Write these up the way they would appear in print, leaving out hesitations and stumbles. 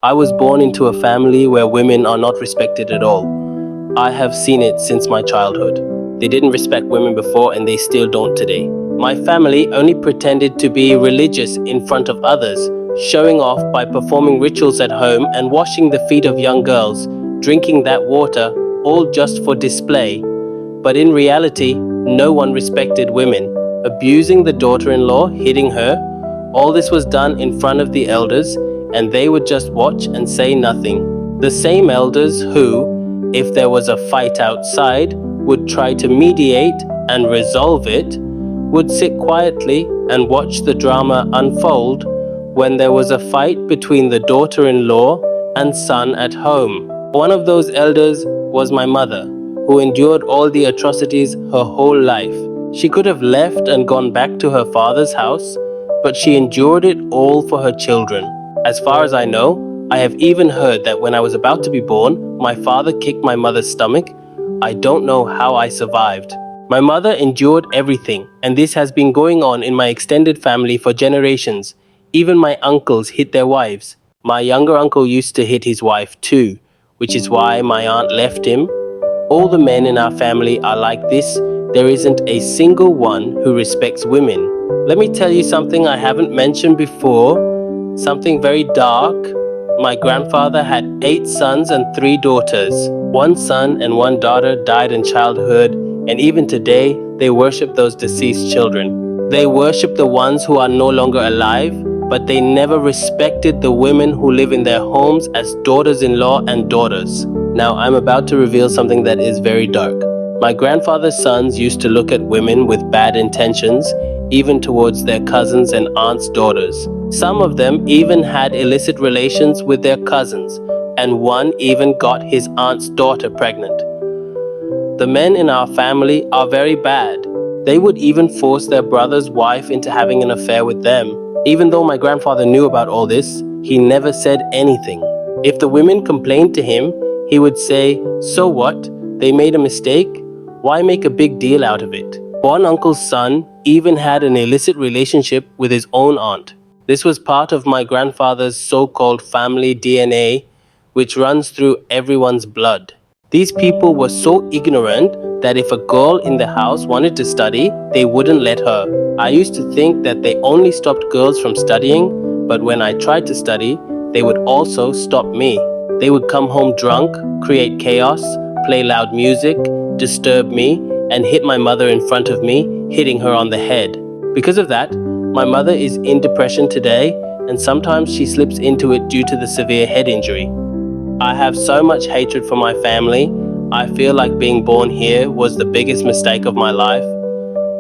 I was born into a family where women are not respected at all. I have seen it since my childhood. They didn't respect women before and they still don't today. My family only pretended to be religious in front of others, showing off by performing rituals at home and washing the feet of young girls, drinking that water, all just for display. But in reality, no one respected women. Abusing the daughter-in-law, hitting her, all this was done in front of the elders, and they would just watch and say nothing. The same elders who, if there was a fight outside, would try to mediate and resolve it, would sit quietly and watch the drama unfold when there was a fight between the daughter-in-law and son at home. One of those elders was my mother, who endured all the atrocities her whole life. She could have left and gone back to her father's house, but she endured it all for her children. As far as I know, I have even heard that when I was about to be born, my father kicked my mother's stomach. I don't know how I survived. My mother endured everything, and this has been going on in my extended family for generations. Even my uncles hit their wives. My younger uncle used to hit his wife too, which is why my aunt left him. All the men in our family are like this. There isn't a single one who respects women. Let me tell you something I haven't mentioned before, something very dark. My grandfather had 8 sons and 3 daughters. 1 son and 1 daughter died in childhood, and even today, they worship those deceased children. They worship the ones who are no longer alive, but they never respected the women who live in their homes as daughters-in-law and daughters. Now, I'm about to reveal something that is very dark. My grandfather's sons used to look at women with bad intentions, even towards their cousins and aunts' daughters. Some of them even had illicit relations with their cousins, and one even got his aunt's daughter pregnant. The men in our family are very bad. They would even force their brother's wife into having an affair with them. Even though my grandfather knew about all this, he never said anything. If the women complained to him, he would say, "So what? They made a mistake? Why make a big deal out of it?" One uncle's son even had an illicit relationship with his own aunt. This was part of my grandfather's so-called family DNA, which runs through everyone's blood. These people were so ignorant that if a girl in the house wanted to study, they wouldn't let her. I used to think that they only stopped girls from studying, but when I tried to study, they would also stop me. They would come home drunk, create chaos, play loud music, disturb me, and hit my mother in front of me, hitting her on the head. Because of that, my mother is in depression today, and sometimes she slips into it due to the severe head injury. I have so much hatred for my family. I feel like being born here was the biggest mistake of my life.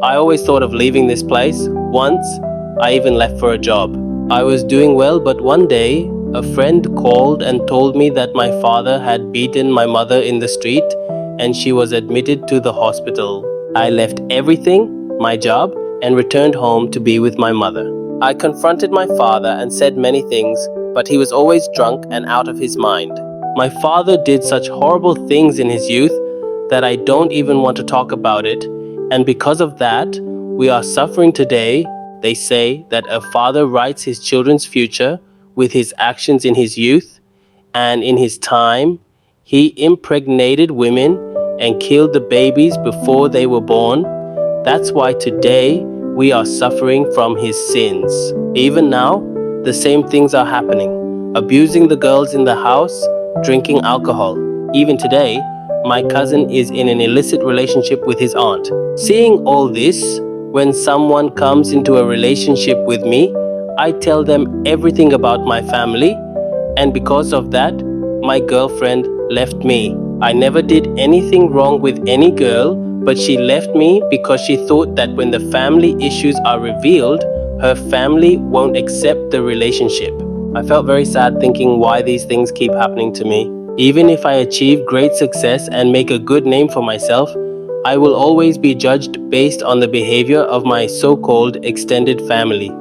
I always thought of leaving this place. Once, I even left for a job. I was doing well, but one day, a friend called and told me that my father had beaten my mother in the street and she was admitted to the hospital. I left everything, my job, and returned home to be with my mother. I confronted my father and said many things, but he was always drunk and out of his mind. My father did such horrible things in his youth that I don't even want to talk about it, and because of that, we are suffering today. They say that a father writes his children's future with his actions in his youth, and in his time, he impregnated women and killed the babies before they were born. That's why today we are suffering from his sins. Even now, the same things are happening. Abusing the girls in the house, drinking alcohol. Even today, my cousin is in an illicit relationship with his aunt. Seeing all this, when someone comes into a relationship with me, I tell them everything about my family, and because of that, my girlfriend left me. I never did anything wrong with any girl, but she left me because she thought that when the family issues are revealed, her family won't accept the relationship. I felt very sad thinking why these things keep happening to me. Even if I achieve great success and make a good name for myself, I will always be judged based on the behavior of my so-called extended family.